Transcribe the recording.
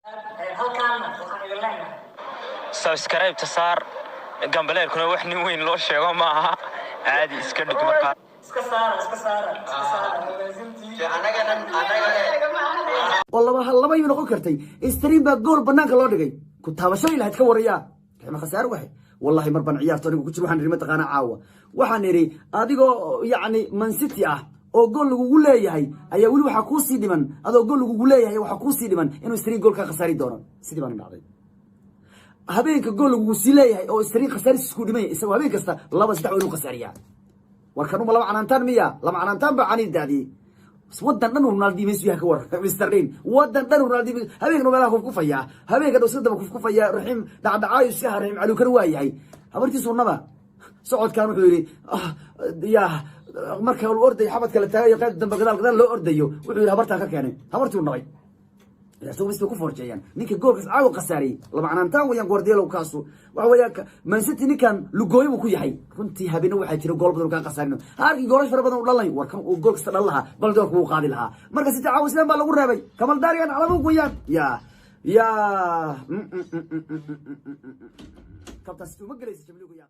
halkaana waxaan idin leenahay subscribe صار جنبلير كنا وحني وين لو شيغو ما عادي iska dhig marka iska saara والله لما ينقل كرتي استرين بقول بنانك لو دغاي كنت هبشو الى هاد كوريا ما خسار واحد والله مربن عيارته anigu ku jiro waxaan rima taqaana caawa waxaan iri adigoo yaani Man City ah oo gool lagu leeyahay ayaa wali waxa ku sii dhiman adoo gool lagu leeyahay waxa ku sii dhiman inuu istariin gool ka khasaari doono sidii baan dhacday habeenka gool lagu sii leeyahay oo istariin khasaari isku dhimay isagoo habeen kasta 2-3 inuu khasaariyaa warkan uma laba canaantaan miya laba canaantaan ba cani daadi wadan dhan Ronaldo Messi ka war Mr. wadan dhan Ronaldo habeenka meelaha ku faya habeenka dowsadaba ku faya raxim dhacdhacaayo si hareem cali kar waayahay habartiisu naba socodkan wuxuu yiri ya marka uu orday xabad kala taagay qayb dambe gadaal loo ordayo wuxuu yiri habarta ka keenay habartii uu nabay soo misto ku forjeeyaan ninka goolkaas caawa qasaari laba canaantaan wayaan Guardiola kaasu waxa weeyaan Man City ninkan lugooyo ku yahay runtii habina waxa jira gool badan ka qasaarino halkii goolash fara badan u dhalay warkan uu gool kasta dhalaha bal doorku uu qaadi lahaa marka City caawa islaan baa lagu reebay kamal daariyan calaamad goyaan ya kabtaas ma galayso jamligu yaa